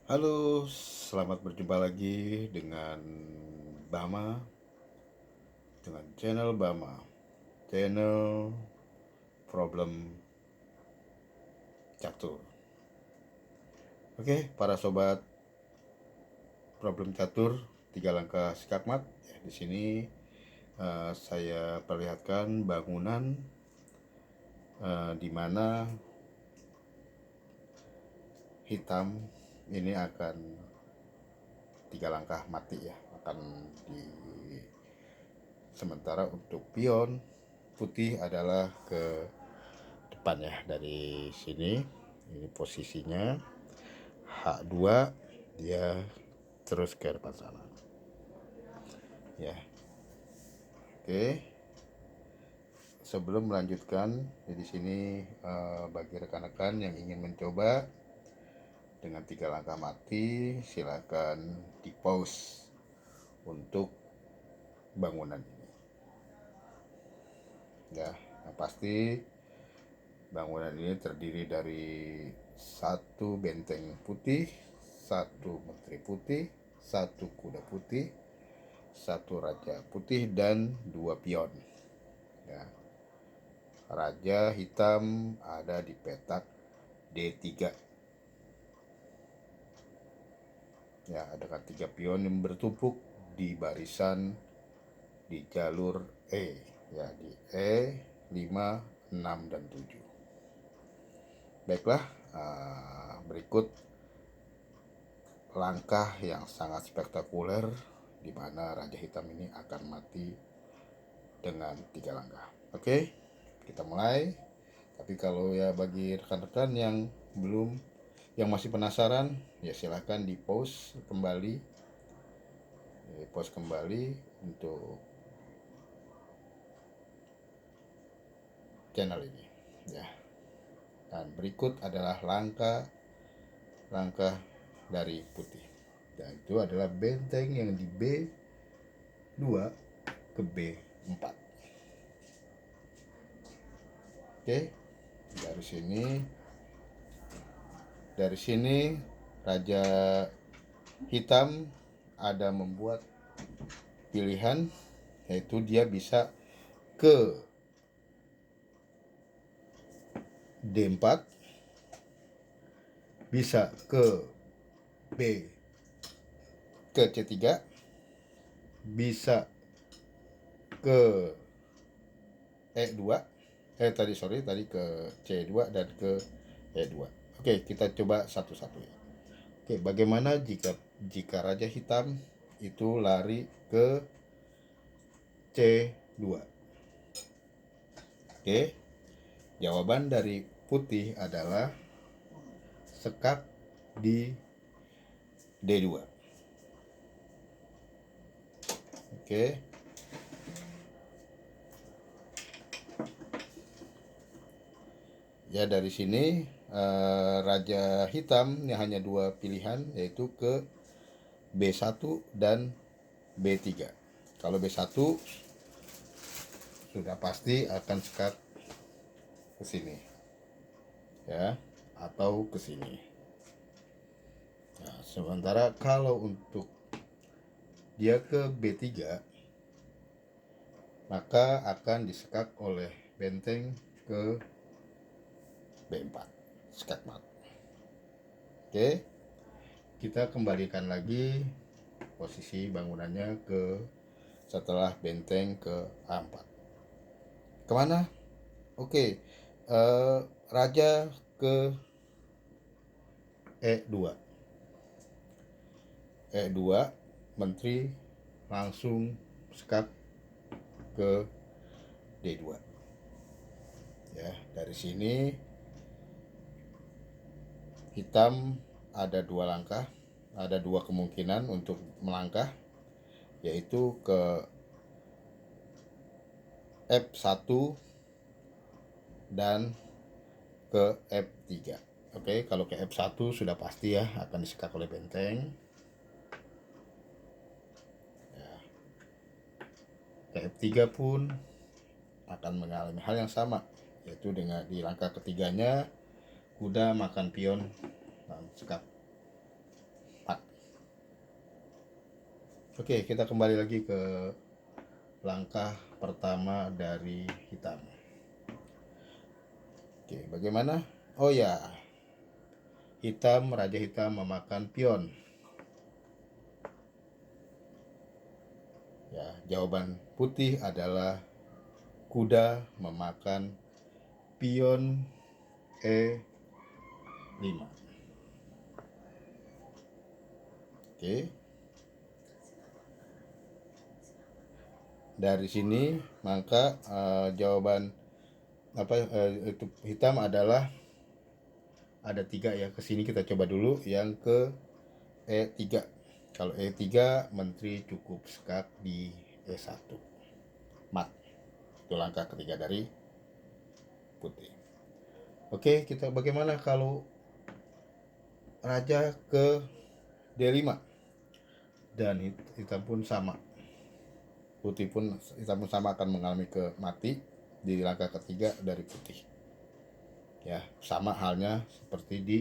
Halo, selamat berjumpa lagi dengan Bama, dengan channel Bama, channel problem catur. Oke, para sobat problem catur, 3 langkah skakmat. Di sini saya perlihatkan bangunan di mana hitam ini akan 3 langkah mati ya, akan di sementara untuk pion putih adalah ke depan ya, dari sini ini posisinya H2, dia terus ke depan sana ya. Oke, sebelum melanjutkan di sini bagi rekan-rekan yang ingin mencoba dengan 3 langkah mati, silakan di pause untuk bangunan ini ya. Yang pasti bangunan ini terdiri dari satu benteng putih, satu menteri putih, satu kuda putih, satu raja putih, dan 2 pion ya. Raja hitam ada di petak D3 ya, ada 3 pion yang bertumpuk di barisan di jalur E ya, di E5, 6, dan 7. Baiklah, berikut langkah yang sangat spektakuler di mana Raja Hitam ini akan mati dengan 3 langkah. Oke, kita mulai. Tapi kalau ya bagi rekan-rekan yang yang masih penasaran, ya silahkan di pause kembali untuk channel ini ya. Dan berikut adalah langkah dari putih, dan itu adalah benteng yang di B2 ke B4. Oke, dari sini Raja Hitam ada membuat pilihan, yaitu dia bisa ke D4, bisa ke B ke C3, bisa ke E2, tadi ke C2 dan ke E2. Oke, kita coba satu-satu ya. Oke, bagaimana jika Raja Hitam itu lari ke C2? Oke, jawaban dari putih adalah sekak di D2. Oke. Ya, dari sini Raja Hitam yang hanya 2 pilihan, yaitu ke B1 dan B3. Kalau B1 sudah pasti akan sekak ke sini ya, atau ke sini. Nah, sementara kalau untuk dia ke B3, maka akan disekak oleh benteng ke B4, sekak mat. Oke, kita kembalikan lagi posisi bangunannya ke setelah benteng ke A4. Kemana? Oke, raja ke E2. E2, menteri langsung sekak ke D2 ya. Dari sini hitam ada 2 langkah, ada 2 kemungkinan untuk melangkah, yaitu ke F1 dan ke F3. Oke, kalau ke F1 sudah pasti ya akan disekak oleh benteng ya. Ke F3 pun akan mengalami hal yang sama, yaitu dengan di langkah ketiganya kuda makan pion dan sekak. Oke, kita kembali lagi ke langkah pertama dari hitam. Oke, bagaimana? Oh ya, raja hitam memakan pion. Ya, jawaban putih adalah kuda memakan pion E5. Oke. Dari sini maka jawaban itu hitam adalah ada 3 ya. Kesini kita coba dulu yang ke E3. Kalau E3 menteri cukup skak di E1. Mat. Itu langkah ketiga dari putih. Oke, kita bagaimana kalau raja ke D5 dan hitam pun sama. Hitam pun sama akan mengalami ke mati di langkah ketiga dari putih. Ya, sama halnya seperti di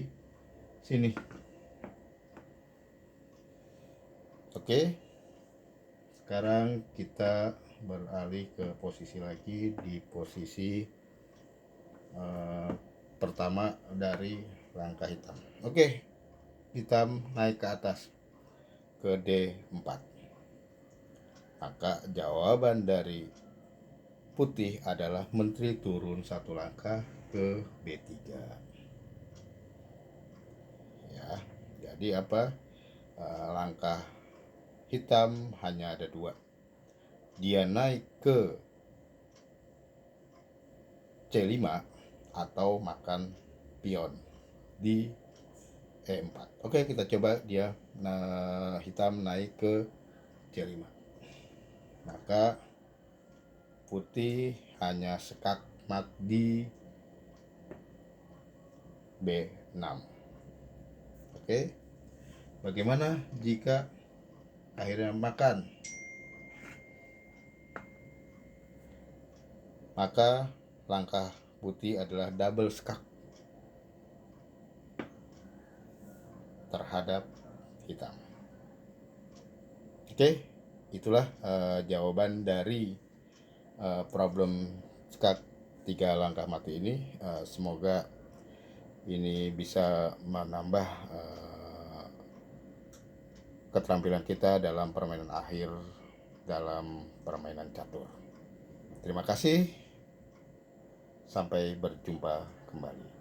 sini. Oke. Sekarang kita beralih ke posisi lagi di posisi pertama dari langkah hitam. Oke. Hitam naik ke atas ke D4. Maka jawaban dari putih adalah menteri turun satu langkah ke B3. Ya, jadi apa? Langkah hitam hanya ada 2. Dia naik ke C5 atau makan pion di E4. Oke, kita coba dia hitam naik ke C5. Maka putih hanya sekak mat di B6. Oke. Bagaimana jika akhirnya makan? Maka langkah putih adalah double skak terhadap hitam. Oke, itulah jawaban dari problem skak 3 langkah mati ini. Semoga ini bisa menambah keterampilan kita dalam permainan akhir dalam permainan catur. Terima kasih. Sampai berjumpa kembali.